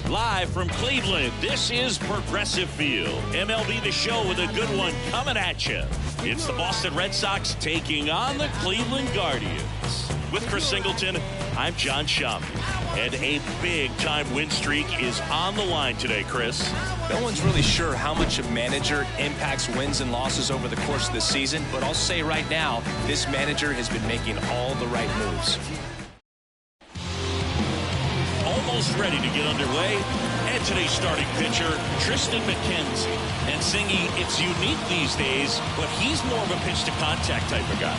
Live from Cleveland, this is Progressive Field. MLB The Show with a good one coming at you. It's the Boston Red Sox taking on the Cleveland Guardians. With Chris Singleton, I'm John Schaum. And a big-time win streak is on the line today, Chris. No one's really sure how much a manager impacts wins and losses over the course of the season, but I'll say right now, this manager has been making all the right moves. Almost ready to get underway. And today's starting pitcher, Tristan McKenzie. And Singy, it's unique these days, but he's more of a pitch-to-contact type of guy.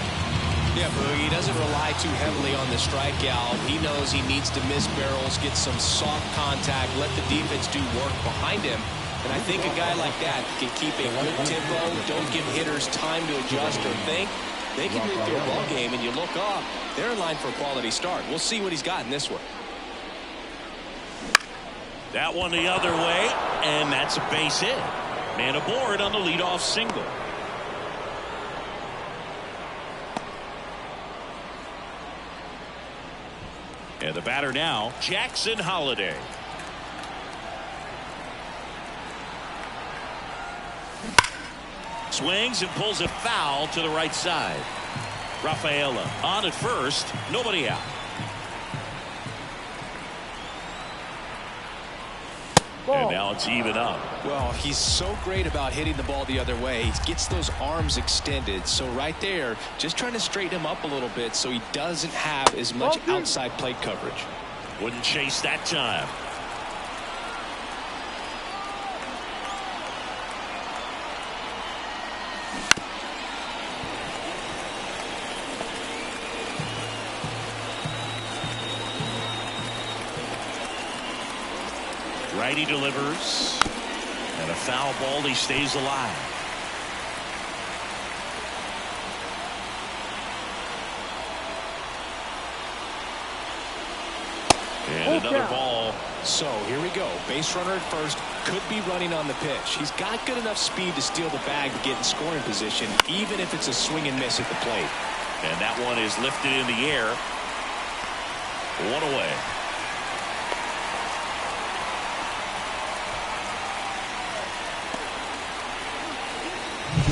Yeah, Boogie, he doesn't rely too heavily on the strikeout. He knows he needs to miss barrels, get some soft contact, let the defense do work behind him. And I think a guy like that can keep a good tempo, don't give hitters time to adjust or think. They can move through a ball game, and you look up, they're in line for a quality start. We'll see what he's got in this one. That one the other way, and that's a base hit. Man aboard on the leadoff single. And the batter now, Jackson Holliday. Swings and pulls it foul to the right side. Rafaela on at first, nobody out. And now it's even up. Well, he's so great about hitting the ball the other way. He gets those arms extended. So right there, just trying to straighten him up a little bit so he doesn't have as much outside plate coverage. Wouldn't chase that time. Righty delivers, and a foul ball. He stays alive. And another ball. So here we go. Base runner at first, could be running on the pitch. He's got good enough speed to steal the bag to get in scoring position, even if it's a swing and miss at the plate. And that one is lifted in the air. One away.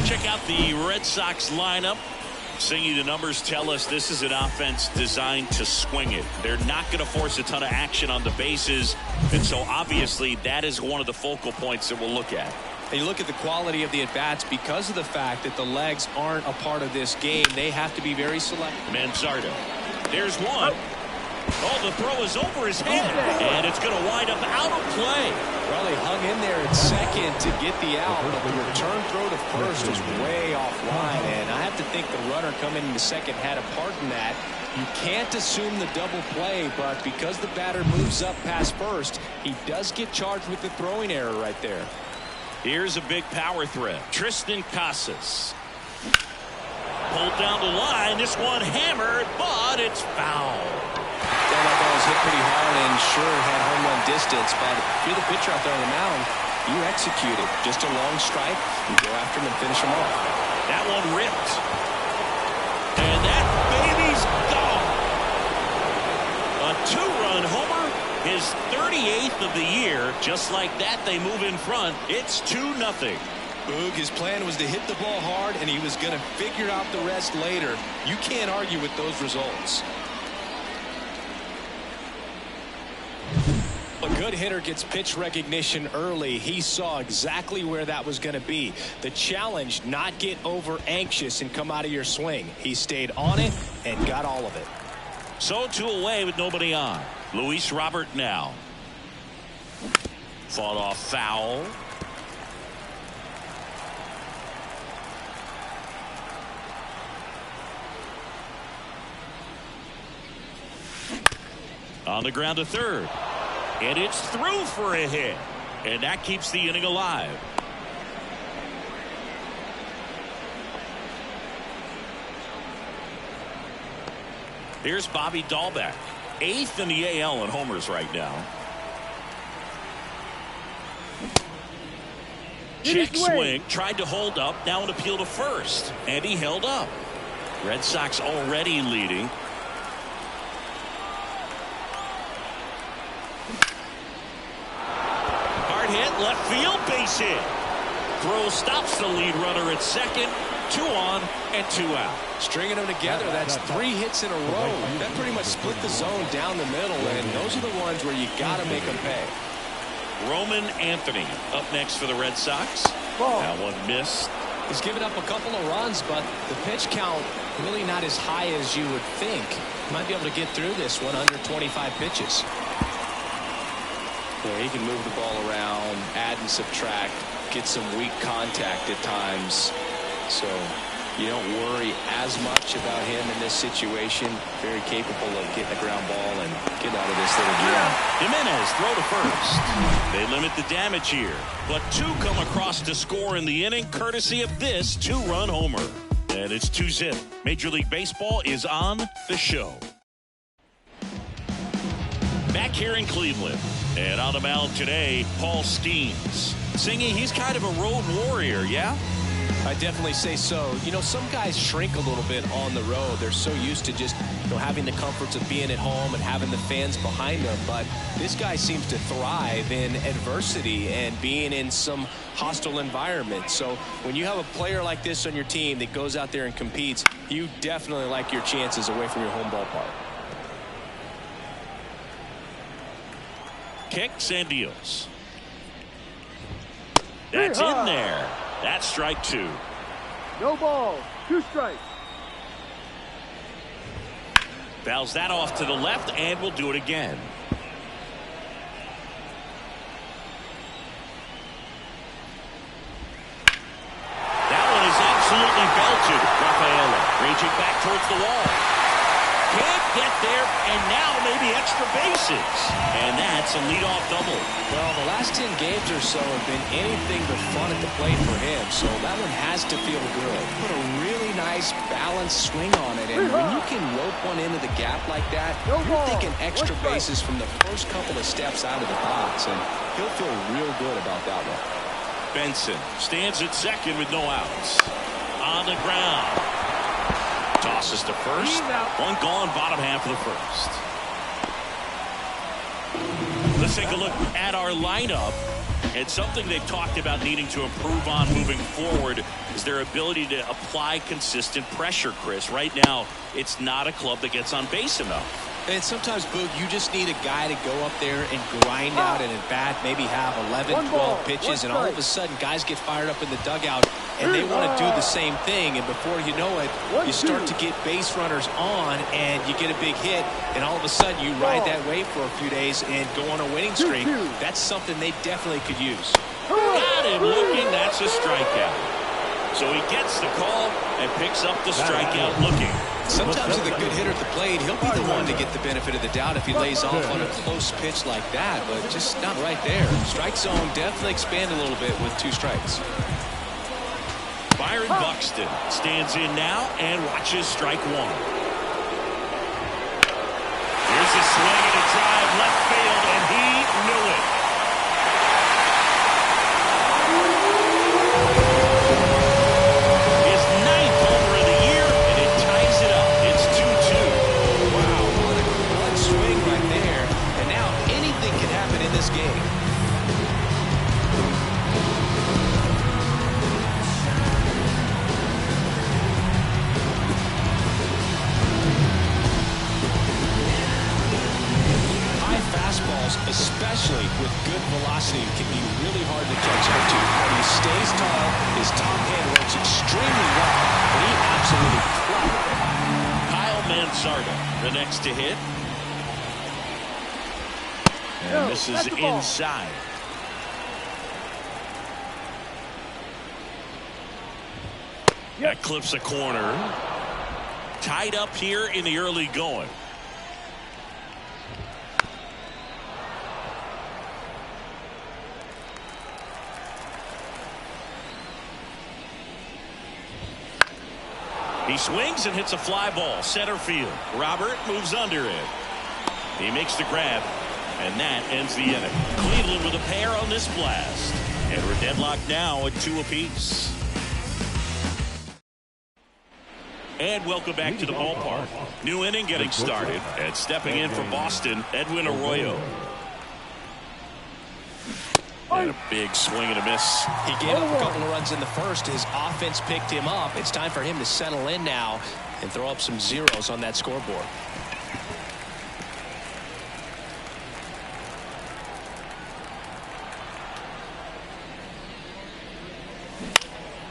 Check out the Red Sox lineup. Singy, the numbers tell us this is an offense designed to swing it. They're not going to force a ton of action on the bases, and so obviously that is one of the focal points that we'll look at. And you look at the quality of the at-bats because of the fact that the legs aren't a part of this game. They have to be very selective. Manzardo. There's one. Oh, the throw is over his head, and it's going to wind up out of play. Well, he hung in there at second to get the out, but the return throw to first was way offline, and I have to think the runner coming in the second had a part in that. You can't assume the double play, but because the batter moves up past first, he does get charged with the throwing error right there. Here's a big power threat. Tristan Casas. Pulled down the line. This one hammered, but it's foul. That ball was hit pretty hard and sure had home run distance, but if you're the pitcher out there on the mound, you execute it. Just a long strike, you go after him and finish him off. That one ripped. And that baby's gone. A two-run homer, his 38th of the year. Just like that, they move in front. It's 2-0. Boog, his plan was to hit the ball hard, and he was going to figure out the rest later. You can't argue with those results. A good hitter gets pitch recognition early. He saw exactly where that was going to be. The challenge, not get over anxious and come out of your swing. He stayed on it and got all of it. So 2 away with nobody on. Luis Robert now. Fought off foul. On the ground to third. And it's through for a hit. And that keeps the inning alive. Here's Bobby Dahlbeck. 8th in the AL in homers right now. Check swing. Tried to hold up. Now an appeal to first. And he held up. Red Sox already leading. left field, base hit. Throw stops the lead runner at second. 2 on and 2 out. Stringing them together, that's 3 hits in a row. That pretty much split the zone down the middle, and those are the ones where you got to make them pay. Roman Anthony up next for the Red Sox. That one missed. He's given up a couple of runs, but the pitch count really not as high as you would think. He might be able to get through this one under 25 pitches. Yeah, he can move the ball around, add and subtract, get some weak contact at times. So you don't worry as much about him in this situation. Very capable of getting a ground ball and getting out of this little jam. Jimenez throw to first. They limit the damage here, but 2 come across to score in the inning courtesy of this 2-run homer. And it's 2-zip. Major League Baseball is on the show. Back here in Cleveland. And on the mound today, Paul Skeens. Singy, he's kind of a road warrior, yeah? I definitely say so. You know, some guys shrink a little bit on the road. They're so used to just, having the comforts of being at home and having the fans behind them. But this guy seems to thrive in adversity and being in some hostile environment. So when you have a player like this on your team that goes out there and competes, you definitely like your chances away from your home ballpark. Kicks and deals. That's in there. That's strike 2. No ball. 2 strikes. Fouls that off to the left, and we'll do it again. That one is absolutely belted. Rafaela raging back towards the wall. Can't get there, and now maybe extra bases. And that's a leadoff double. Well, the last 10 games or so have been anything but fun at the plate for him, so that one has to feel good. Put a really nice balanced swing on it, and when you can rope one into the gap like that, you're thinking extra bases from the first couple of steps out of the box, and he'll feel real good about that one. Benson stands at second with no outs. On the ground. Tosses to first. One gone, bottom half of the first. Let's take a look at our lineup. And something they've talked about needing to improve on moving forward is their ability to apply consistent pressure, Chris. Right now, it's not a club that gets on base enough. And sometimes, Boog, you just need a guy to go up there and grind out an at-bat, maybe have 11, 12 pitches, and all of a sudden guys get fired up in the dugout, and they want to do the same thing, and before you know it, you start to get base runners on, and you get a big hit, and all of a sudden you ride that wave for a few days and go on a winning streak. That's something they definitely could use. Got him looking. That's a strikeout. So he gets the call and picks up the strikeout looking. Sometimes with a good hitter at the plate, he'll be the one to get the benefit of the doubt if he lays off on a close pitch like that, but just not right there. Strike zone definitely expand a little bit with 2 strikes. Byron Buxton stands in now and watches strike 1. Here's a swing and a drive left field, and he knew it. His 9th homer of the year, and it ties it up. It's 2-2. Wow, what a clutch swing right there. And now anything can happen in this game. Especially with good velocity, can be really hard to catch up to. But he stays tall, his top hand works extremely well, and he absolutely clobbered it. Kyle Mansarda, the next to hit. And this is inside. That clips a corner. Tied up here in the early going. He swings and hits a fly ball center field. Robert moves under it. He makes the grab, and that ends the inning. Cleveland with a pair on this blast, and we're deadlocked now at 2 apiece. And welcome back to the ballpark. New inning getting started, and stepping in for Boston, Edwin Arroyo. And a big swing and a miss. He gave up a couple of runs in the first. His offense picked him up. It's time for him to settle in now and throw up some zeros on that scoreboard.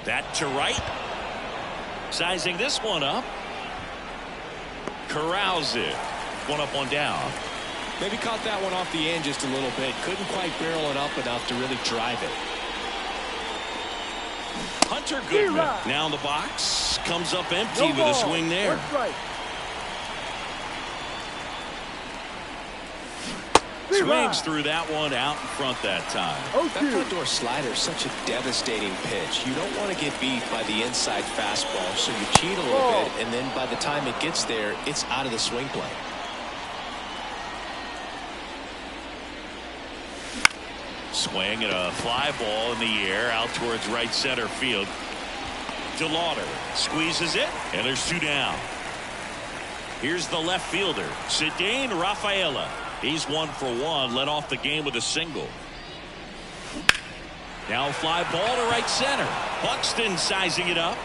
That to right. Sizing this one up. Corrals it. One up, one down. Maybe caught that one off the end just a little bit. Couldn't quite barrel it up enough to really drive it. Hunter Goodman now in the box. Comes up empty with a swing there. Swings through that one out in front that time. That front door slider is such a devastating pitch. You don't want to get beat by the inside fastball, so you cheat a little bit, and then by the time it gets there, it's out of the swing play. Swing and a fly ball in the air out towards right center field. DeLauder squeezes it, and there's two down. Here's the left fielder, Cedane Rafaela. He's 1 for 1, led off the game with a single. Now fly ball to right center. Buxton sizing it up.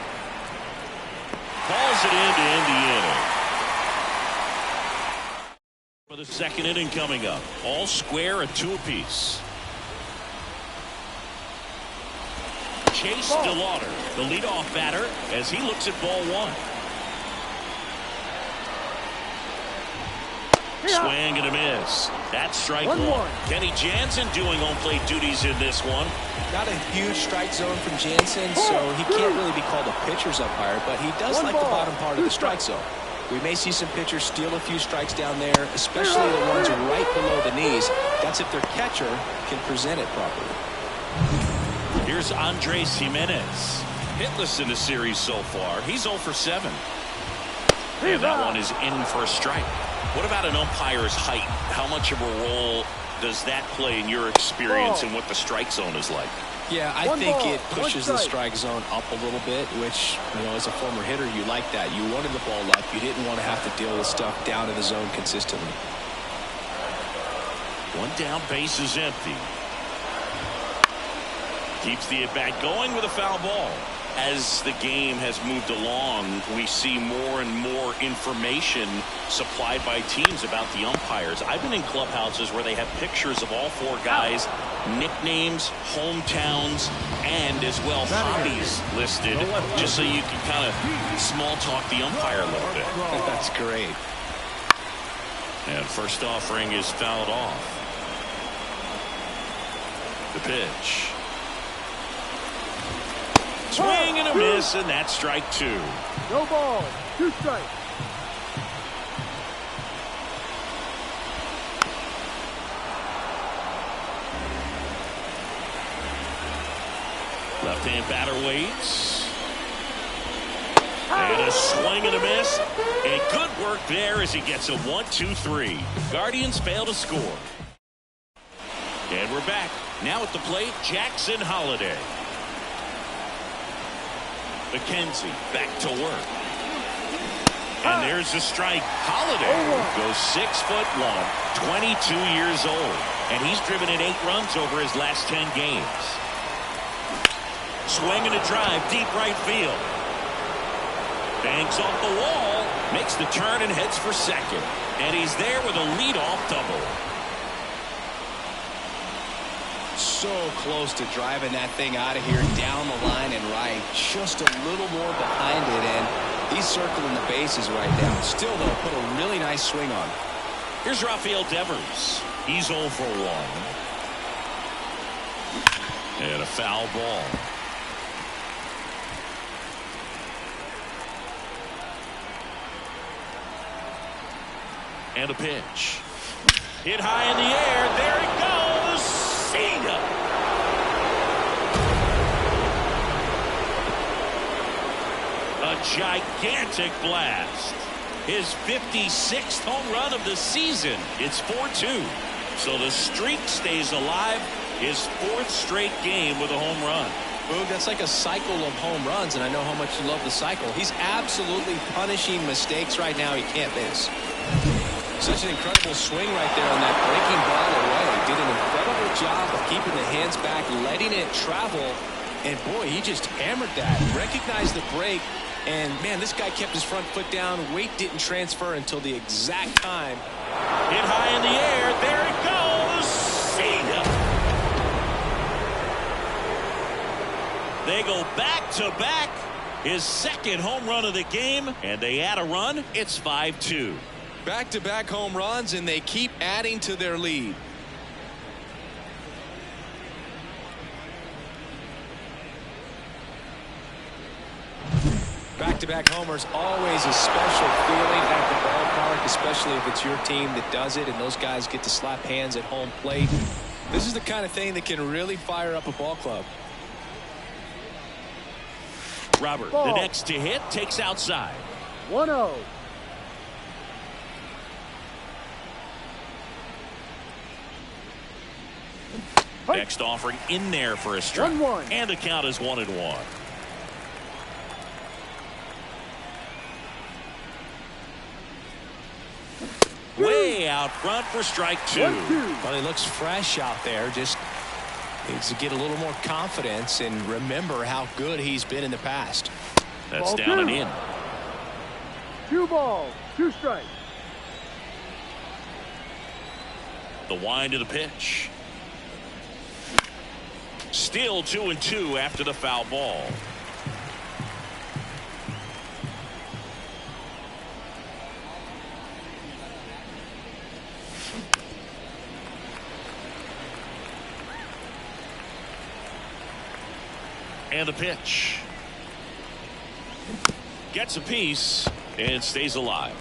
Calls it in to end the inning. For the second inning coming up. All square at 2 apiece. Chase DeLauder, the leadoff batter, as he looks at ball 1. Swing and a miss. That's strike 1. Kenny Jansen doing home plate duties in this one. Not a huge strike zone from Jansen, so he can't really be called a pitcher's umpire, but he does like the bottom part of the strike zone. We may see some pitchers steal a few strikes down there, especially the ones right below the knees. That's if their catcher can present it properly. Here's Andres Jimenez. Hitless in the series so far. He's 0 for 7. And that one is in for a strike. What about an umpire's height? How much of a role does that play in your experience and what the strike zone is like? Yeah, I think it pushes the strike zone up a little bit, which, you know, as a former hitter, you like that. You wanted the ball up. You didn't want to have to deal with stuff down in the zone consistently. 1 down, base is empty. Keeps the at-bat going with a foul ball. As the game has moved along, we see more and more information supplied by teams about the umpires. I've been in clubhouses where they have pictures of all 4 guys, nicknames, hometowns, and as well hobbies listed, just so you can kind of small talk the umpire a little bit. That's great. And first offering is fouled off. The pitch. Swing and a miss, and that's strike 2. No ball, 2 strikes. Left-hand batter waits. And a swing and a miss. And good work there as he gets a 1-2-3. Guardians fail to score. And we're back. Now at the plate, Jackson Holliday. McKenzie back to work. And there's a strike. Holiday goes 6'1", 22 years old. And he's driven in 8 runs over his last 10 games. Swing and a drive, deep right field. Banks off the wall, makes the turn and heads for second. And he's there with a leadoff double. So close to driving that thing out of here down the line and right. Just a little more behind it, and he's circling the bases right now. Still, though, put a really nice swing on. Here's Rafael Devers. He's 0 for 1. And a foul ball. And a pitch. Hit high in the air. There it goes. Cena. A gigantic blast. His 56th home run of the season. It's 4-2. So the streak stays alive. His 4th straight game with a home run. Boog, that's like a cycle of home runs, and I know how much you love the cycle. He's absolutely punishing mistakes right now he can't miss. Such an incredible swing right there on that breaking ball away. Did an incredible job of keeping the hands hands back, letting it travel. And, boy, he just hammered that. Recognized the break. And, man, this guy kept his front foot down. Weight didn't transfer until the exact time. Hit high in the air. There it goes. See ya. They go back-to-back. His second home run of the game. And they add a run. It's 5-2. Back-to-back home runs, and they keep adding to their lead. Back-to-back homers, always a special feeling at the ballpark, especially if it's your team that does it and those guys get to slap hands at home plate. This is the kind of thing that can really fire up a ball club. Robert, Ball. the next to hit, takes outside. 1-0. Next offering in there for a strike. 1-1. And the count is 1-1. Way out front for strike 2. 1-2. Well, he looks fresh out there. Just needs to get a little more confidence and remember how good he's been in the past. That's Ball down 2. and in. 2 balls, 2 strikes. The wind of the pitch. Still 2-2 after the foul ball. And the pitch. Gets a piece and stays alive.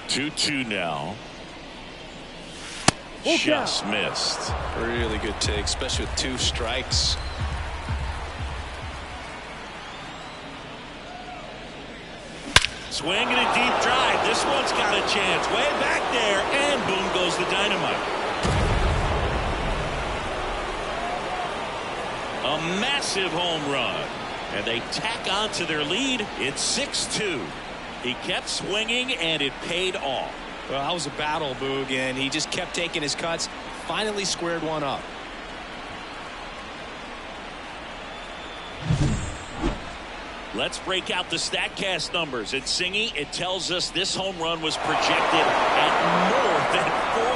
Two now. Full Just count. missed. Really good take, especially with 2 strikes. Swing and a deep drive. This one's got a chance. Way back there. And boom goes the dynamite. A massive home run. And they tack on to their lead. It's 6-2. He kept swinging and it paid off. Well, that was a battle, Boog, and he just kept taking his cuts. Finally squared one up. Let's break out the StatCast numbers. It's Singy. It tells us this home run was projected at more than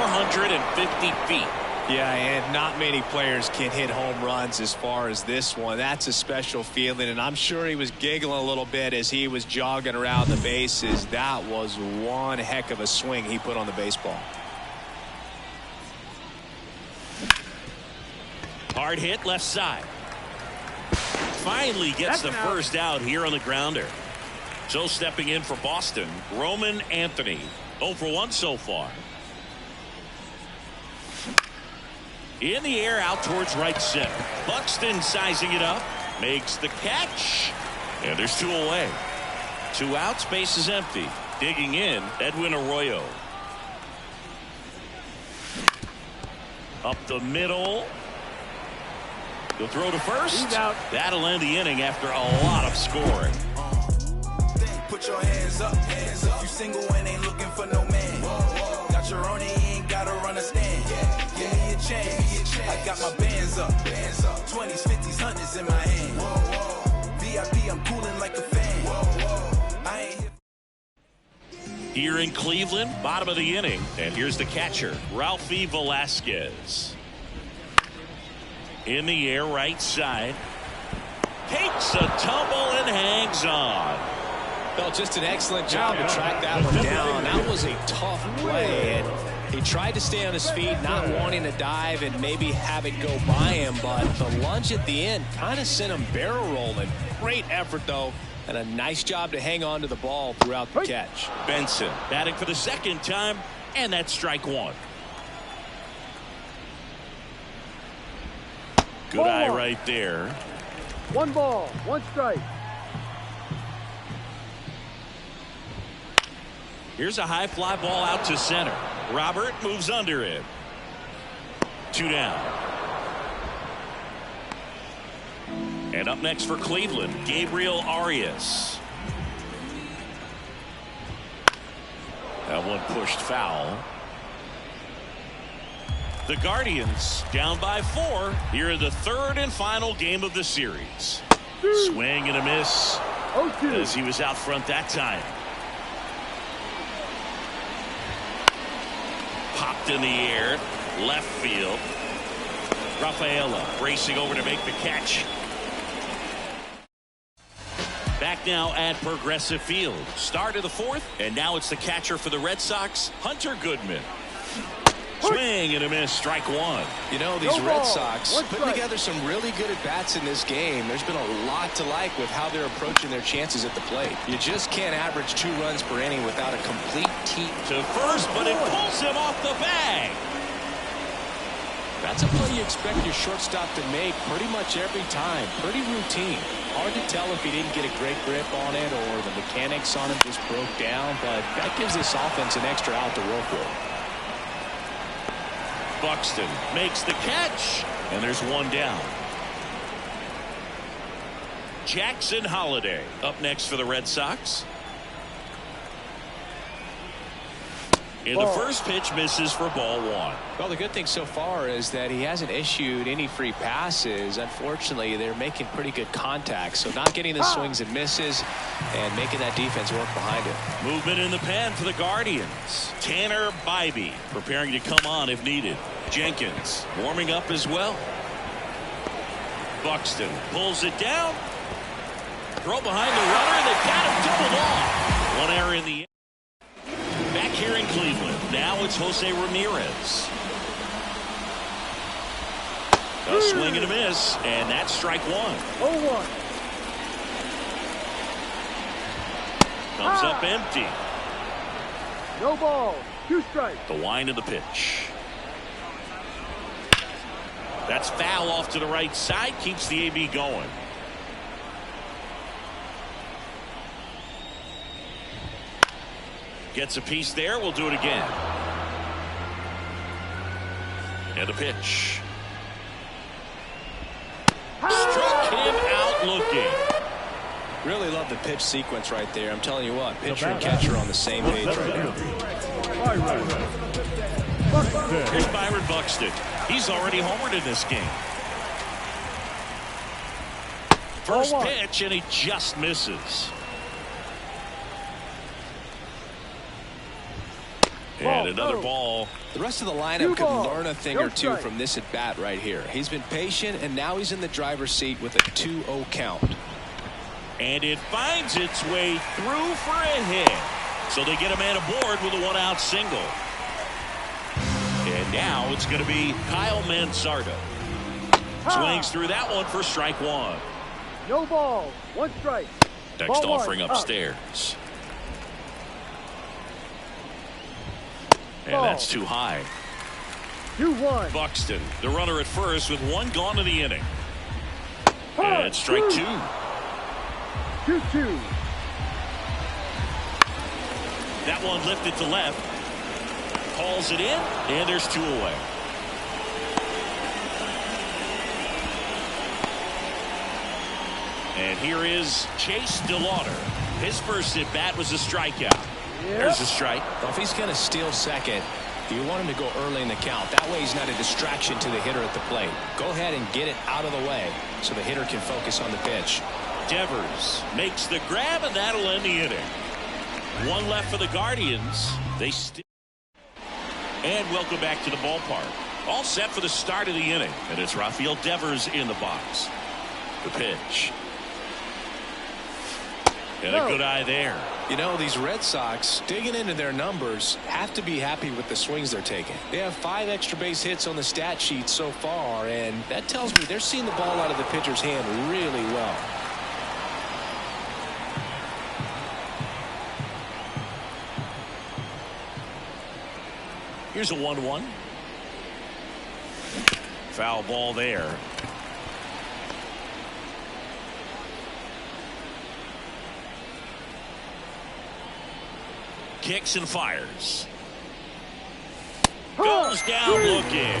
450 feet. Yeah, and not many players can hit home runs as far as this one. That's a special feeling, and I'm sure he was giggling a little bit as he was jogging around the bases. That was one heck of a swing he put on the baseball. Hard hit left side. Finally gets the first out here on the grounder. So stepping in for Boston, Roman Anthony. 0 for 1 so far. In the air out towards right center. Buxton sizing it up. Makes the catch. And there's 2 away. 2 outs, base is empty. Digging in, Edwin Arroyo. Up the middle. He'll throw to first. He's out. That'll end the inning after a lot of scoring. Put your hands up, hands up. You single and ain't looking for no man. Got your own, you ain't gotta run a stand. Give me a chance. I got my bands up, 20s, 50s, 100s in my hand. VIP, I'm cooling like a fan. I ain't Here in Cleveland, bottom of the inning, and here's the catcher, Ralphie Velasquez. In the air, right side. Takes a tumble and hangs on. Well, just an excellent job to track that one down. That was a tough play, and he tried to stay on his feet, not wanting to dive and maybe have it go by him, but the lunge at the end kind of sent him barrel rolling. Great effort, though, and a nice job to hang on to the ball throughout the catch. Benson batting for the second time, and that's strike 1. Good Ball eye 1. right there. 1 ball, 1 strike. Here's a high fly ball out to center. Robert moves under it. 2 down. And up next for Cleveland, Gabriel Arias. That one pushed foul. The Guardians down by 4 here in the 3rd and final game of the series. Swing and a miss 0-2. as he was out front that time. Popped in the air, left field. Rafaela racing over to make the catch. Back now at Progressive Field. Start of the 4th, and now it's the catcher for the Red Sox, Hunter Goodman. Swing and a miss, strike 1. You know, these No Red ball. Sox One putting strike. together some really good at-bats in this game. There's been a lot to like with how they're approaching their chances at the plate. You just can't average 2 runs per inning without a complete team. To first, but it pulls him off the bag. That's a play you expect your shortstop to make pretty much every time. Pretty routine. Hard to tell if he didn't get a great grip on it or the mechanics on him just broke down, but that gives this offense an extra out to work with. Buxton makes the catch, and there's one down. Jackson Holliday up next for the Red Sox. In the first pitch, misses for ball 1. Well, the good thing so far is that he hasn't issued any free passes. Unfortunately, they're making pretty good contact, so not getting the swings and misses and making that defense work behind it. Movement in the pen for the Guardians. Tanner Bybee preparing to come on if needed. Jenkins warming up as well. Buxton pulls it down. Throw behind the runner, and they've got him doubled off. One error in the end. Back here in Cleveland, now it's Jose Ramirez. A swing and a miss, and that's strike 1. 0-1. Comes up empty. No ball. 2 strikes. The wind of the pitch. That's foul off to the right side, keeps the AB going. Gets a piece there. We'll do it again. And a pitch. Struck him out looking. Really love the pitch sequence right there. I'm telling you what, pitcher and catcher on the same page right now. Here's Byron Buxton. He's already homered in this game. First pitch, and he just misses. And another ball. The rest of the lineup could learn a thing or two from this at bat right here. He's been patient, and now he's in the driver's seat with a 2-0 count. And it finds its way through for a hit. So they get a man aboard with a 1-out single. And now it's going to be Kyle Mansardo. Swings through that one for strike 1. No ball. 1 strike. Next Ball offering 1, upstairs. And Ball. that's too high. 2-1. Buxton, the runner at first with 1 gone to the inning. And strike 2. 2-2. That one lifted to left. Calls it in, and there's 2 away. And here is Chase DeLauder. His first at bat was a strikeout. There's a strike. Well, if he's going to steal second, you want him to go early in the count. That way he's not a distraction to the hitter at the plate. Go ahead and get it out of the way so the hitter can focus on the pitch. Devers makes the grab, and that'll end the inning. 1 left for the Guardians. They still. And welcome back to the ballpark. All set for the start of the inning. And it's Rafael Devers in the box. The pitch. And a good eye there. You know, these Red Sox, digging into their numbers, have to be happy with the swings they're taking. They have 5 extra base hits on the stat sheet so far, and that tells me they're seeing the ball out of the pitcher's hand really well. Here's a 1-1. Foul ball there. Kicks and fires. Goes down looking.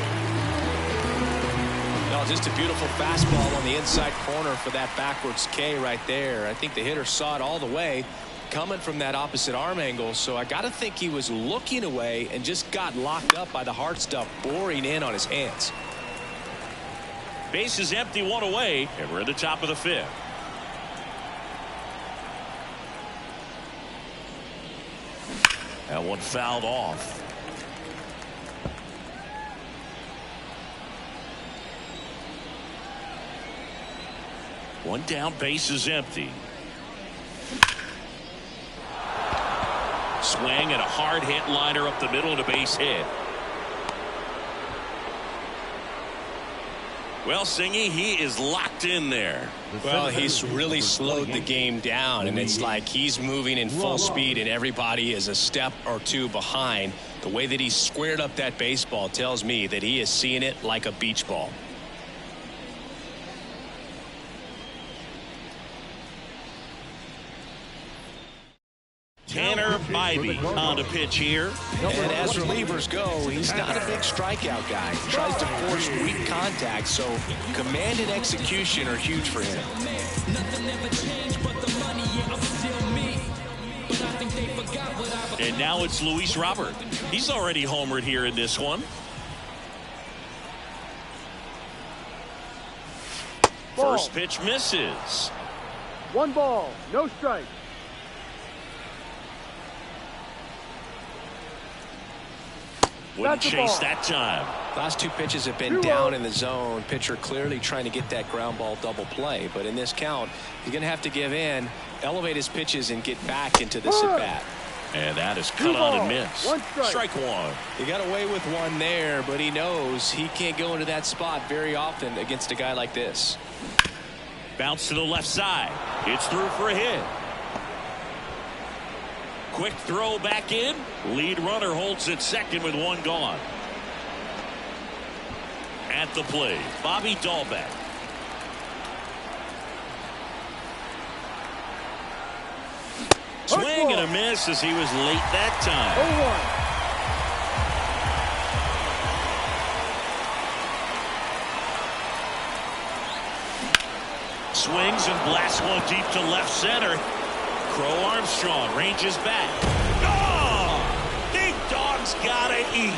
No, just a beautiful fastball on the inside corner for that backwards K right there. I think the hitter saw it all the way, coming from that opposite arm angle, so I got to think he was looking away and just got locked up by the hard stuff boring in on his hands. Base is empty, one away, and we're at the top of the fifth. That one fouled off. One down, base is empty. Swing and a hard hit liner up the middle and a base hit. Well, Singy, he is locked in there. Well, he's really slowed the game down, and it's like he's moving in full speed and everybody is a step or two behind. The way that he squared up that baseball tells me that he is seeing it like a beach ball. Tanner Bybee on the pitch here. And as relievers go, he's not a big strikeout guy. He tries to force weak contact, so command and execution are huge for him. And now it's Luis Robert. He's already homered here in this one. Ball. First pitch misses. 1 ball, no strike. Wouldn't That's the chase ball. that time. Last two pitches have been down in the zone. Pitcher clearly trying to get that ground ball double play. But in this count, he's going to have to give in, elevate his pitches, and get back into this at-bat. And that is cut on and miss. 1 strike. Strike one. He got away with one there, but he knows he can't go into that spot very often against a guy like this. Bounce to the left side. It's through for a hit. Quick throw back in. Lead runner holds at second with one gone. At the plate, Bobby Dahlbeck. Swing and a miss as he was late that time. 0-1. Swings and blasts one deep to left center. Crow Armstrong ranges back. Oh! Big Dog's gotta eat.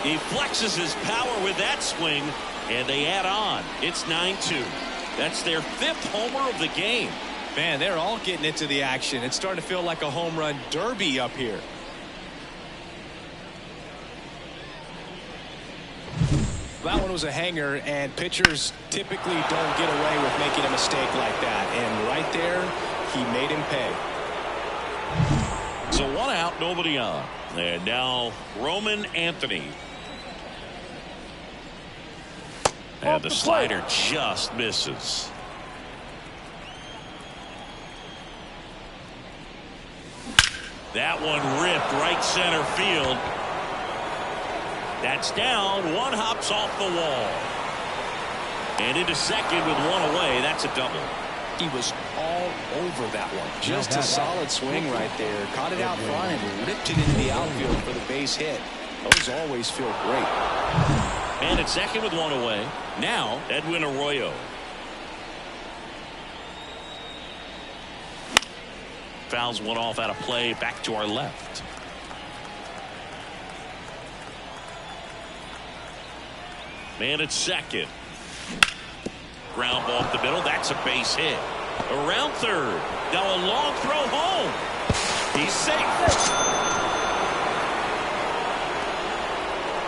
He flexes his power with that swing, and they add on. It's 9-2. That's their 5th homer of the game. Man, they're all getting into the action. It's starting to feel like a home run derby up here. That one was a hanger, and pitchers typically don't get away with making a mistake like that. And right there, he made him pay. So one out, nobody on. And now Roman Anthony. And the slider just misses. That one ripped right center field. That's down. One hops off the wall. And into second with one away. That's a double. He was all over that one. Just a solid swing right there. Caught it out front and ripped it into the outfield for the base hit. Those always feel great. And at second with one away. Now Edwin Arroyo. Fouls one off out of play. Back to our left. Man at second. Ground ball up the middle. That's a base hit. Around third. Now a long throw home. He's safe.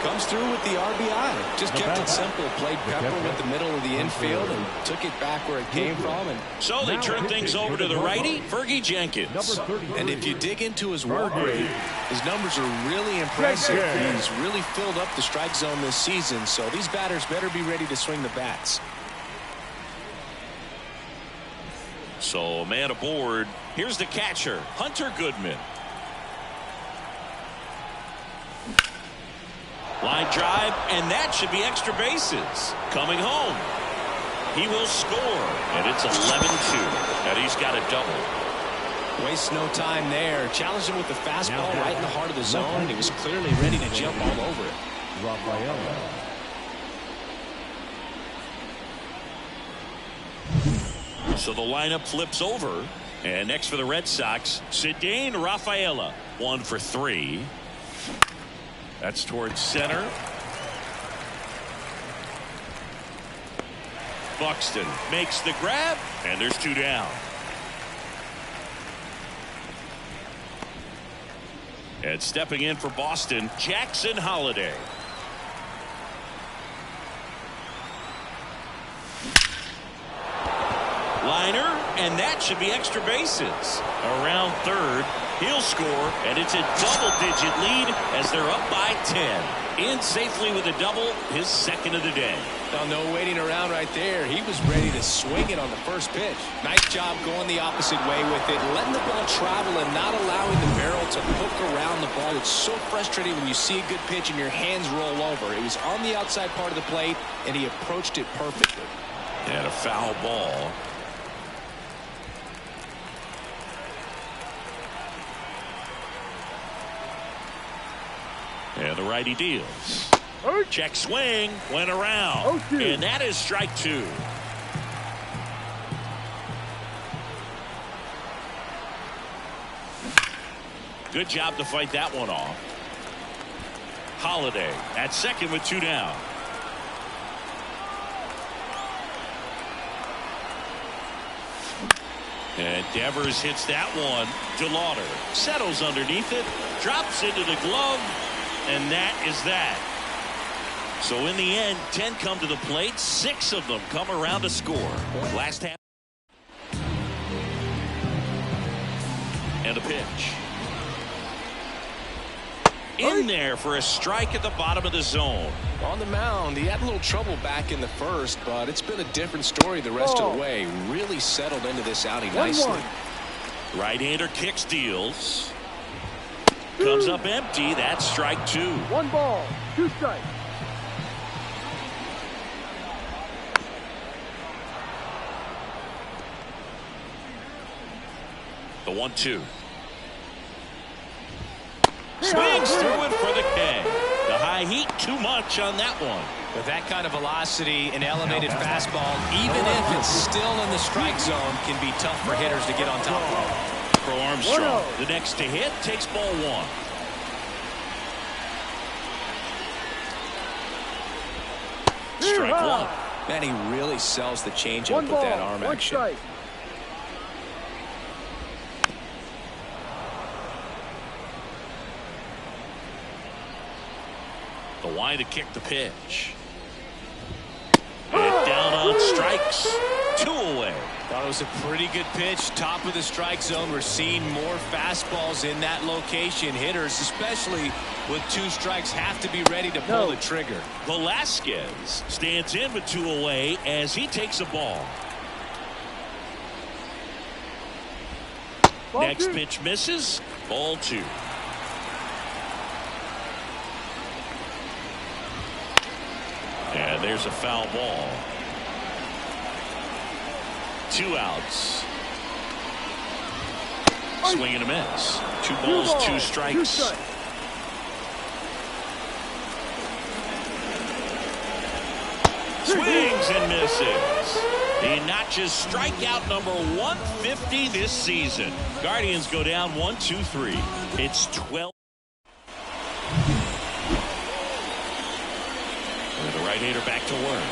Comes through with the RBI. Just kept it simple. Played Pepper with the middle of the infield and took it back where it came from. And so they turn things over to the righty, Fergie Jenkins. And if you dig into his walk rate, his numbers are really impressive. He's really filled up the strike zone this season, so these batters better be ready to swing the bats. So a man aboard. Here's the catcher, Hunter Goodman. Line drive, and that should be extra bases. Coming home. He will score, and it's 11-2. And he's got a double. Wastes no time there. Challenged him with the fastball right in the heart of the zone, and he was clearly ready to jump all over it. So the lineup flips over. And next for the Red Sox, Cedane Rafaela, 1 for 3. That's towards center. Buxton makes the grab, and there's 2 down. And stepping in for Boston, Jackson Holliday. Liner, and that should be extra bases. Around third, he'll score, and it's a double-digit lead as they're up by 10. In safely with a double, his second of the day. Well, no waiting around right there. He was ready to swing it on the first pitch. Nice job going the opposite way with it, letting the ball travel and not allowing the barrel to hook around the ball. It's so frustrating when you see a good pitch and your hands roll over. It was on the outside part of the plate, and he approached it perfectly. And a foul ball. And the righty deals. Check swing, went around. And that is strike 2. Good job to fight that one off. Holliday at second with 2 down. And Devers hits that one to Lauder. Settles underneath it, drops into the glove, and that is that. So in the end, 10 come to the plate, 6 of them come around to score. Last half. And a pitch. In there for a strike at the bottom of the zone. On the mound, he had a little trouble back in the first, but it's been a different story the rest of the way. Really settled into this outing nicely. Right-hander kicks, deals. Comes up empty. That's strike 2. 1 ball, 2 strikes. The 1-2. Swings through it for the K. The high heat, too much on that one. With that kind of velocity, an elevated fastball, even if it's still in the strike zone, can be tough for hitters to get on top of. For Armstrong, the next to hit takes ball 1. Strike 1. Man, he really sells the changeup with that arm action. Strike. The wide to kick the pitch. And down on strikes. 2 away. Thought it was a pretty good pitch. Top of the strike zone. We're seeing more fastballs in that location. Hitters, especially with 2 strikes, have to be ready to pull the trigger. Velasquez stands in with 2 away as he takes a ball. Next pitch misses. Ball 2. And there's a foul ball. 2 outs. Swing and a miss. 2 balls, 2 strikes. Swings and misses. The notches strikeout number 150 this season. Guardians go down 1-2-3. It's 12. And the right-hander back to work.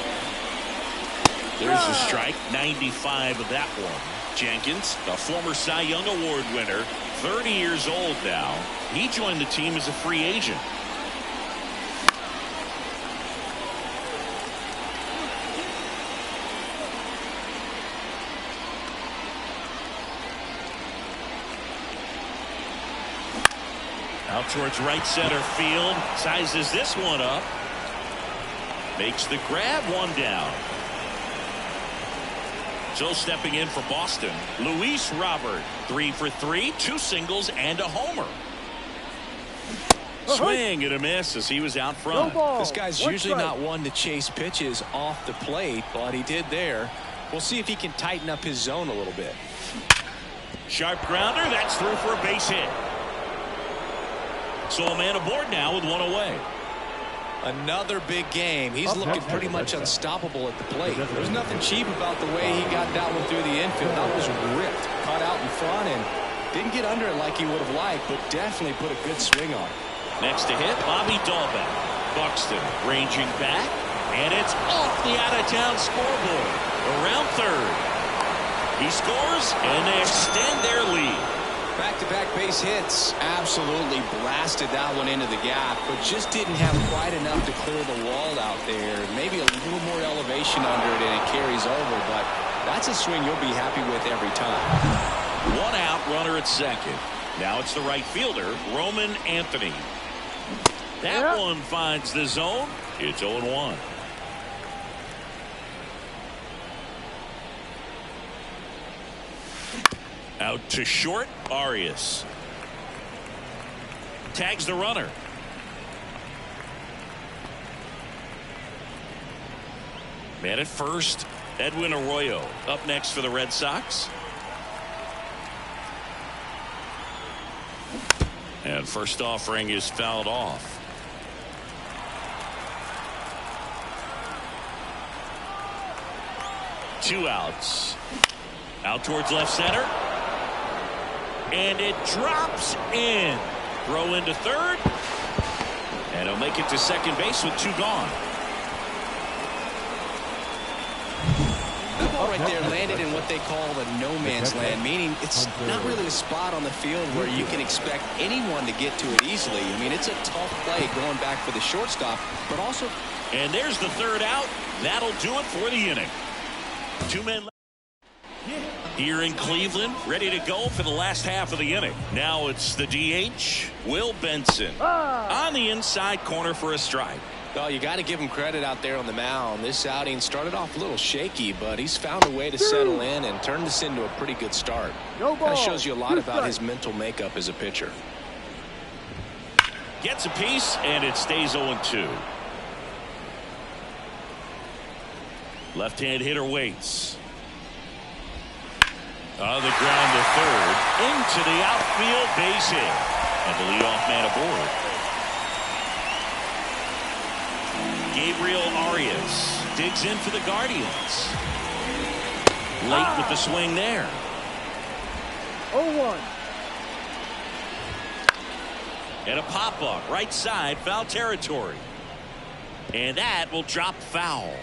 There's the strike. 95 of that one. Jenkins, the former Cy Young Award winner, 30 years old now. He joined the team as a free agent. Out towards right center field. Sizes this one up. Makes the grab, 1 down. So stepping in for Boston, Luis Robert, 3 for 3, 2 singles and a homer. Swing and a miss as he was out front. This guy's usually not one to chase pitches off the plate, but he did there. We'll see if he can tighten up his zone a little bit. Sharp grounder, that's through for a base hit. So a man aboard now with 1 away. Another big game. He's looking pretty much unstoppable at the plate. There's nothing cheap about the way he got that one through the infield. That was ripped. Caught out in front and didn't get under it like he would have liked, but definitely put a good swing on it. Next to hit, Bobby Dahlbeck. Buxton ranging back, and it's off the out-of-town scoreboard. Around third. He scores, and they extend their lead. Back-to-back base hits. Absolutely blasted that one into the gap, but just didn't have quite enough to clear the wall out there. Maybe a little more elevation under it, and it carries over, but that's a swing you'll be happy with every time. One out, runner at second. Now it's the right fielder, Roman Anthony. That one finds the zone. It's 0-1. Out to short, Arias. Tags the runner. Man at first, Edwin Arroyo up next for the Red Sox. And first offering is fouled off. Two outs. Out towards left center. And it drops in. Throw into third. And he'll make it to second base with two gone. That ball right there landed in what they call the no man's land, meaning it's not really a spot on the field where you can expect anyone to get to it easily. I mean, it's a tough play going back for the shortstop, but also. And there's the third out. That'll do it for the inning. Two men left here in Cleveland, ready to go for the last half of the inning. Now it's the DH, Will Benson, on the inside corner for a strike. Well, you got to give him credit out there on the mound. This outing started off a little shaky, but he's found a way to settle in and turn this into a pretty good start. Kind of shows you a lot about his mental makeup as a pitcher. Gets a piece, and it stays 0-2. Left-hand hitter waits. On the ground to third. Into the outfield, base hit. And the leadoff man aboard. Gabriel Arias digs in for the Guardians. Late with the swing there. 0-1. And a pop-up right side, foul territory. And that will drop foul.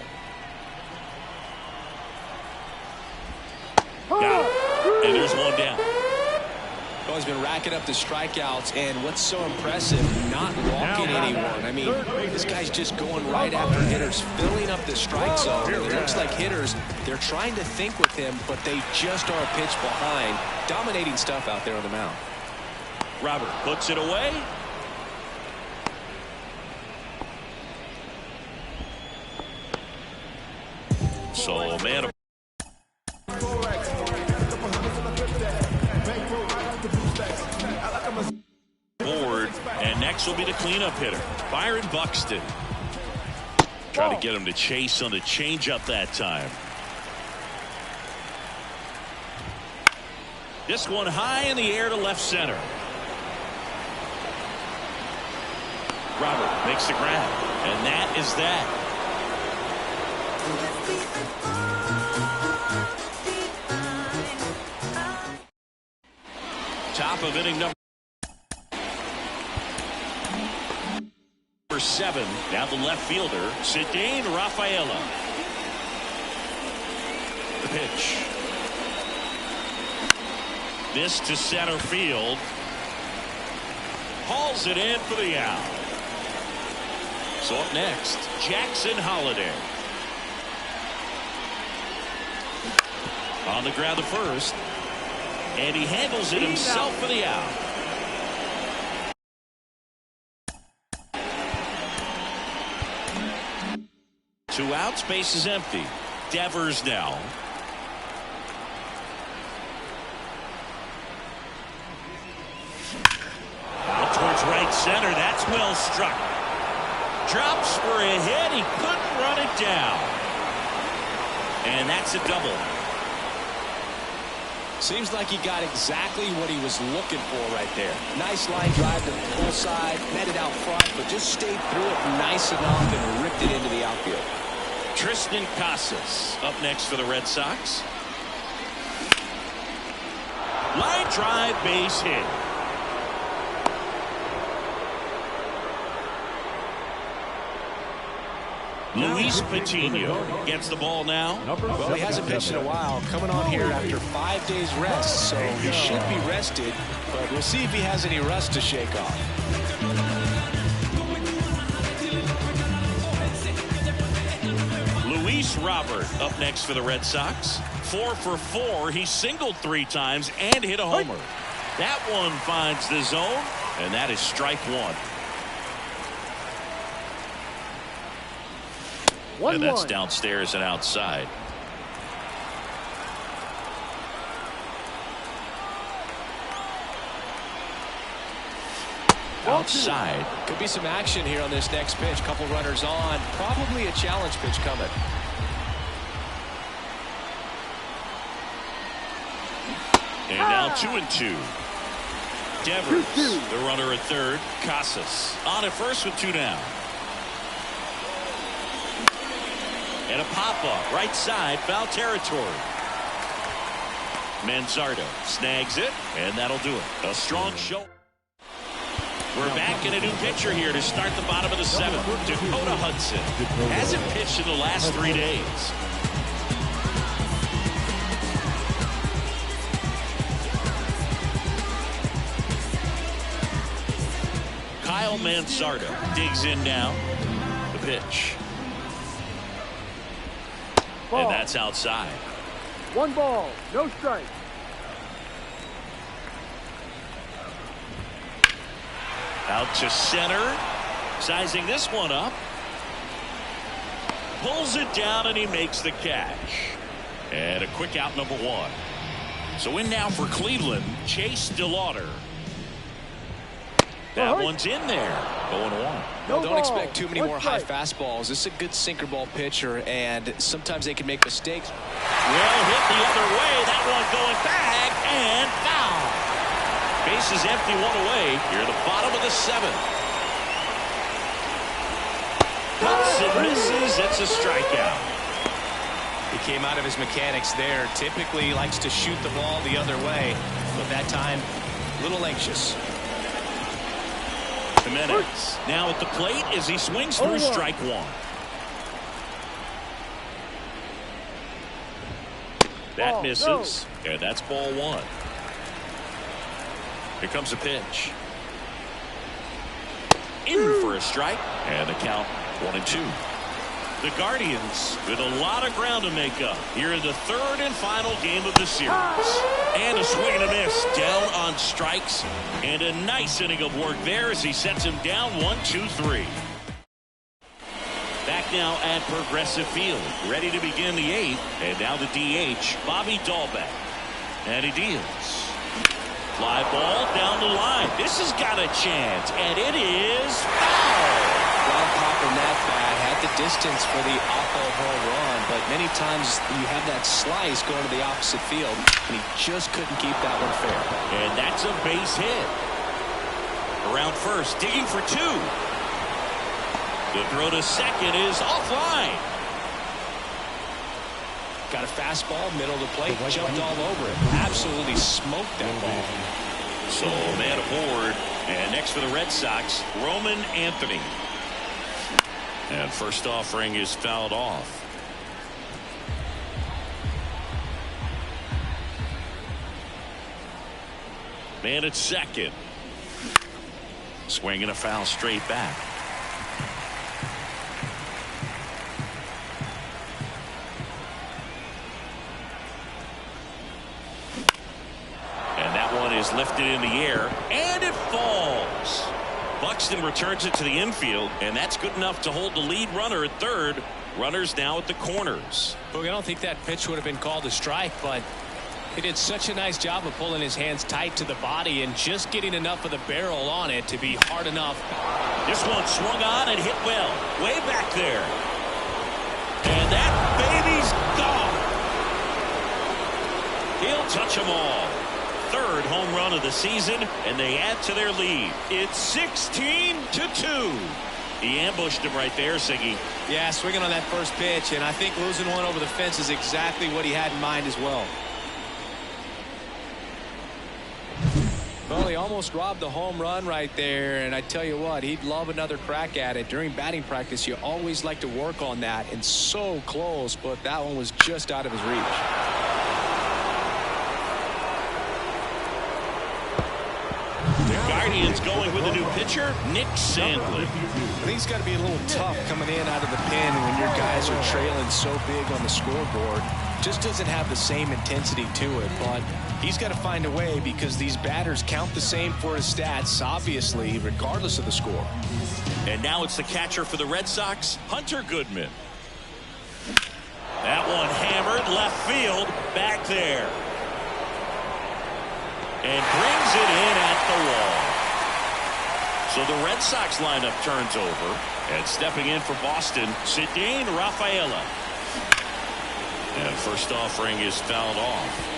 Got it. And there's one down. Well, he's been racking up the strikeouts, and what's so impressive, not walking anyone. I mean, this guy's just going right after hitters, filling up the strike zone. And it looks like hitters, they're trying to think with him, but they just are a pitch behind. Dominating stuff out there on the mound. Robert puts it away. So, man. Board, and next will be the cleanup hitter, Byron Buxton. Try to get him to chase on the changeup that time. This one high in the air to left center. Robert makes the grab, and that is that. Top of inning number 7. Now the left fielder, Cedane Rafaela. The pitch. This to center field. Hauls it in for the out. So up next, Jackson Holliday. On the ground to first. And he handles it himself for the out. Two outs, base is empty. Devers now. Out towards right center. That's well struck. Drops for a hit. He couldn't run it down. And that's a double. Seems like he got exactly what he was looking for right there. Nice line drive to the full side, met it out front, but just stayed through it nice enough and ripped it into the outfield. Tristan Casas up next for the Red Sox. Line drive, base hit. Luis Patino gets the ball now. Well, he hasn't pitched in a while, coming on here after 5 days rest, so he should be rested, but we'll see if he has any rust to shake off. Luis Robert up next for the Red Sox. 4 for 4. He singled 3 times and hit a homer. That one finds the zone, and that is strike 1. And that's downstairs and outside. Outside. Could be some action here on this next pitch. Couple runners on. Probably a challenge pitch coming. And now 2-2. Devers, the runner at third. Casas on at first with 2 down. And a pop-up right side, foul territory. Manzardo snags it, and that'll do it. A strong show. We're back in a new pitcher here to start the bottom of the 7th. Dakota Hudson hasn't pitched in the last 3 days. Kyle Manzardo digs in now. The pitch. Ball. And that's outside. 1 ball, no strike. Out to center. Sizing this one up. Pulls it down and he makes the catch. And a quick out, number 1. So in now for Cleveland, Chase DeLauder. That one's in there. 0-1. No, don't expect too many more high fastballs. This is a good sinker ball pitcher, and sometimes they can make mistakes. Well hit the other way. That one going back and foul. Base is empty, 1 away. Here at the bottom of the 7th. Hudson misses. It's a strikeout. He came out of his mechanics there. Typically likes to shoot the ball the other way, but that time a little anxious. Jimenez now at the plate as he swings through strike 1. That misses, and that's ball 1. Here comes a pitch. In for a strike, and the count 1-2. The Guardians with a lot of ground to make up here in the 3rd and final game of the series. And a swing and a miss down on strikes. And a nice inning of work there as he sets him down 1-2-3. Back now at Progressive Field. Ready to begin the 8th. And now the DH, Bobby Dahlbeck. And he deals. Fly ball down the line. This has got a chance. And it is foul. Well, popping that bat had the distance for the Oppo home run, but many times you have that slice going to the opposite field, and he just couldn't keep that one fair. And that's a base hit. Around first, digging for 2. The throw to second is offline. Got a fastball, middle of the plate, jumped all over it. Absolutely smoked that ball. So man aboard, and next for the Red Sox, Roman Anthony. And first offering is fouled off. Man at second. Swinging a foul straight back. And that one is lifted in the air, and it falls. Buxton returns it to the infield, and that's good enough to hold the lead runner at third. Runners now at the corners. Look, I don't think that pitch would have been called a strike, but he did such a nice job of pulling his hands tight to the body and just getting enough of the barrel on it to be hard enough. This one swung on and hit well, way back there. And that baby's gone. He'll touch them all. Third home run of the season, and they add to their lead. It's 16-2. He ambushed him right there, Siggy. Yeah, swinging on that first pitch, and I think losing one over the fence is exactly what he had in mind as well. Well, he almost robbed the home run right there, and I tell you what, he'd love another crack at it. During batting practice, you always like to work on that, and so close, but that one was just out of his reach. The Guardians going with a new pitcher, Nick Sandlin. I think it's got to be a little tough coming in out of the pen when your guys are trailing so big on the scoreboard. Just doesn't have the same intensity to it, but he's got to find a way because these batters count the same for his stats, obviously, regardless of the score. And now it's the catcher for the Red Sox, Hunter Goodman. That one hammered left field, back there. And brings it in at the wall. So the Red Sox lineup turns over. And stepping in for Boston, Ceddanne Rafaela. And first offering is fouled off.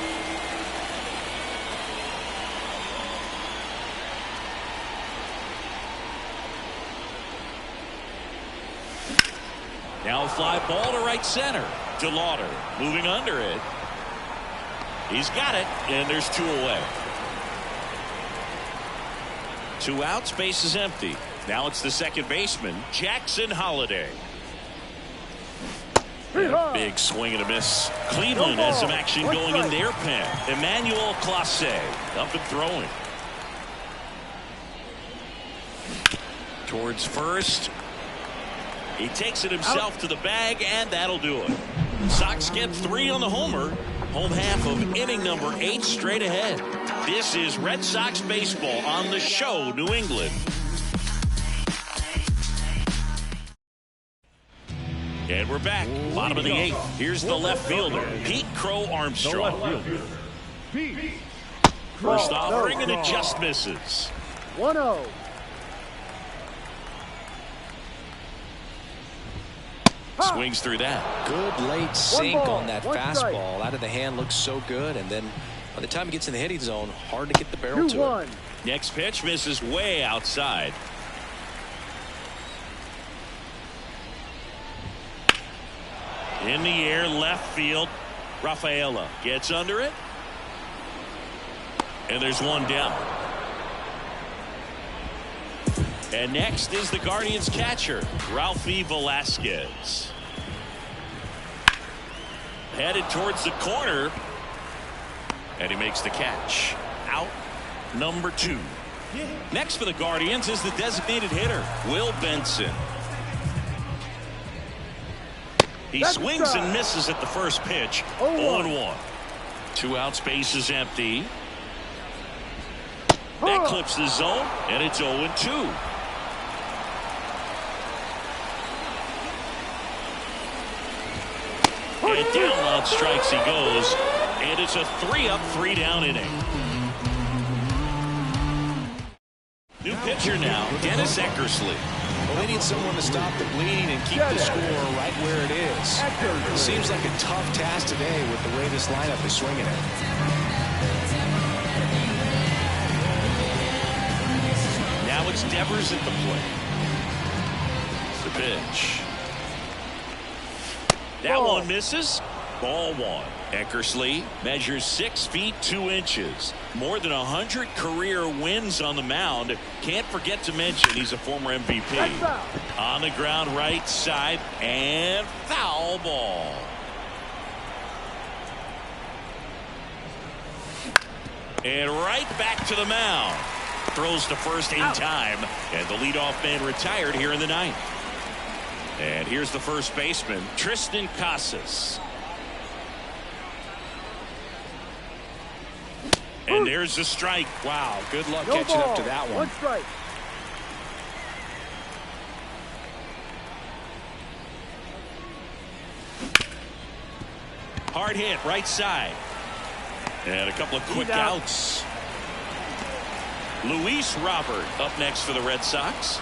Now a fly ball to right center. DeLauder moving under it. He's got it, and there's two away. 2 outs, base is empty. Now it's the second baseman, Jackson Holliday. A big swing and a miss. Cleveland has some action going in their pen. Emmanuel Clase up and throwing. Towards first. He takes it himself to the bag, and that'll do it. Sox get 3 on the homer. Home half of inning number 8 straight ahead. This is Red Sox baseball on the show, New England. And we're back. Bottom of the 8th. Here's the left fielder, Pete Crow Armstrong. First offering, and it just misses. 1-0. Swings through that. Good late sink on that fastball. Out of the hand, looks so good, and then by the time he gets in the hitting zone, hard to get the barrel to it. Next pitch misses way outside. In the air, left field. Rafaela gets under it. And there's one down. And next is the Guardians catcher, Ralphie Velasquez. Headed towards the corner. And he makes the catch. Out number 2. Next for the Guardians is the designated hitter, Will Benson. He swings and misses at the first pitch. 0-1. 2 outs, base is empty. That clips the zone, and it's 0-2. And down on strikes he goes, and it's a 3-up, 3-down inning. New pitcher now, Dennis Eckersley. Well, they need someone to stop the bleeding and keep the score right where it is. It seems like a tough task today with the way this lineup is swinging it. Now it's Devers at the plate. The pitch. That one misses. Ball 1. Eckersley measures 6 feet 2 inches. More than 100 career wins on the mound. Can't forget to mention he's a former MVP. On the ground right side, and foul ball. And right back to the mound. Throws to first in time, and the leadoff man retired here in the 9th. And here's the first baseman, Tristan Casas. And there's the strike. Wow, good luck catching up to that one. 1 strike. Hard hit, right side. And a couple of quick outs. Luis Robert up next for the Red Sox.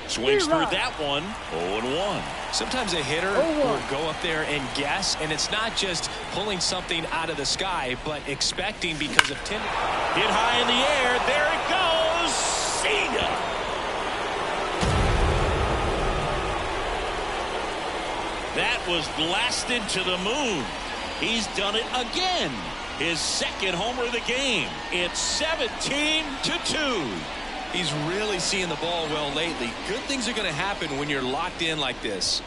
Swings through that one. 0-1. Sometimes a hitter will go up there and guess, and it's not just pulling something out of the sky, but expecting because of tender. Hit high in the air. There it goes. See ya. That was blasted to the moon. He's done it again. His second homer of the game. It's 17-2. He's really seeing the ball well lately. Good things are going to happen when you're locked in like this.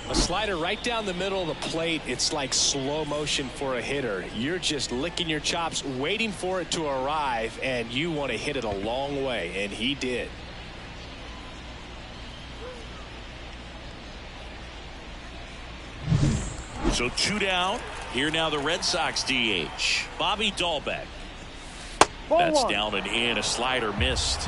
A slider right down the middle of the plate. It's like slow motion for a hitter. You're just licking your chops, waiting for it to arrive, and you want to hit it a long way, and he did. So 2 down. Here now the Red Sox DH. Bobby Dahlbeck. That's down and in. A slider missed.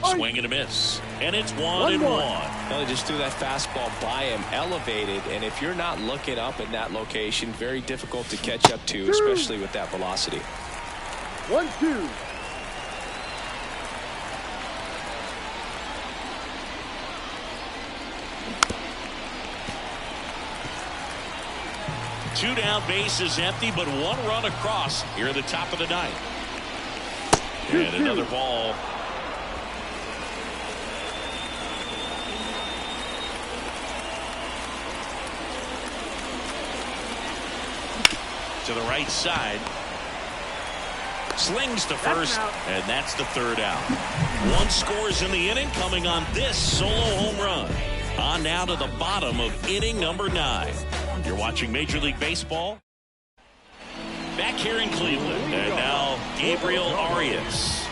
Swing and a miss. And it's 1-1. Well, they just threw that fastball by him, elevated, and if you're not looking up in that location, very difficult to catch up to, especially with that velocity. 1-2. Two down, base is empty, but 1 run across here at the top of the ninth. And another ball. To the right side. Slings to first, and that's the 3rd out. 1 scores in the inning, coming on this solo home run. On now to the bottom of inning number 9. You're watching Major League Baseball. Back here in Cleveland. And now Gabriel Arias.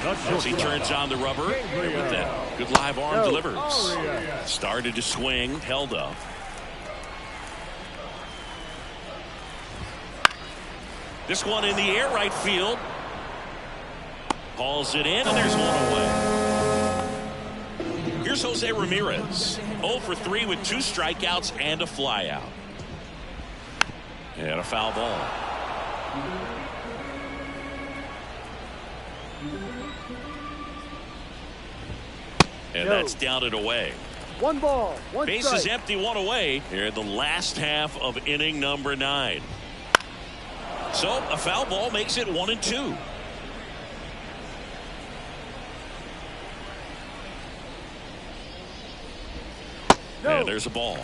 As he turns on the rubber. And with that good live arm delivers. Started to swing. Held up. This one in the air right field. Hauls it in, and there's 1 away. Here's Jose Ramirez. 0 for 3 with 2 strikeouts and a flyout. And a foul ball. And that's down and away. 1 ball, 1 Base strike. is empty, 1 away. Here in the last half of inning number 9. So a foul ball makes it 1-2. And there's a ball.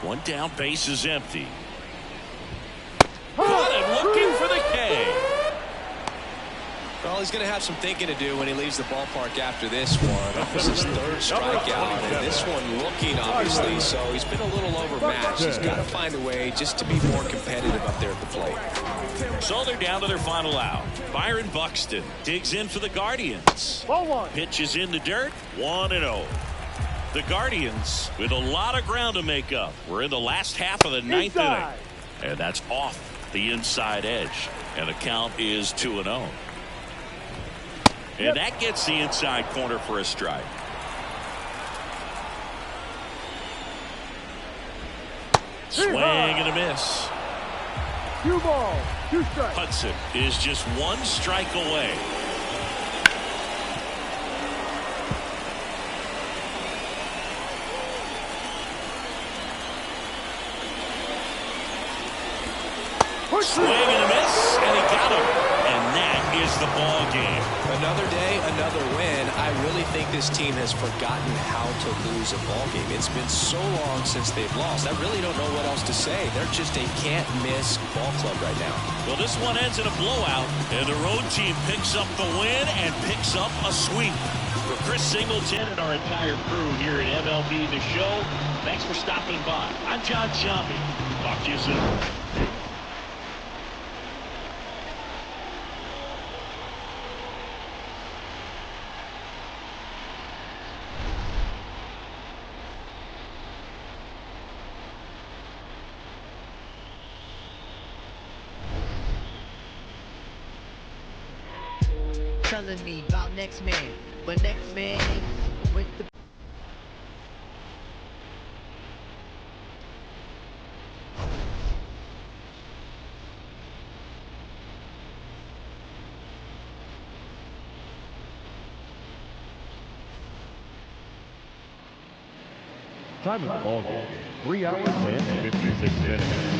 One down, base is empty. Got it, looking for the K. Well, he's going to have some thinking to do when he leaves the ballpark after this one. That was his 3rd strikeout, and this one looking, obviously, so he's been a little overmatched. He's got to find a way just to be more competitive up there at the plate. So they're down to their final out. Byron Buxton digs in for the Guardians. Pitch is in the dirt, 1-0. The Guardians with a lot of ground to make up. We're in the last half of the 9th inning. And that's off the inside edge. And the count is 2-0. And that gets the inside corner for a strike. Swing and a miss. 2 balls, 2 strikes. Hudson is just 1 strike away. Swing and a miss, and he got him. And that is the ball game. Another day, another win. I really think this team has forgotten how to lose a ball game. It's been so long since they've lost. I really don't know what else to say. They're just a can't-miss ball club right now. Well, this one ends in a blowout, and the road team picks up the win and picks up a sweep. For Chris Singleton and our entire crew here at MLB The Show, thanks for stopping by. I'm John Sciambi. Talk to you soon. telling me about next man, but next man with the Time of the ball game, 3 hours and 56 minutes.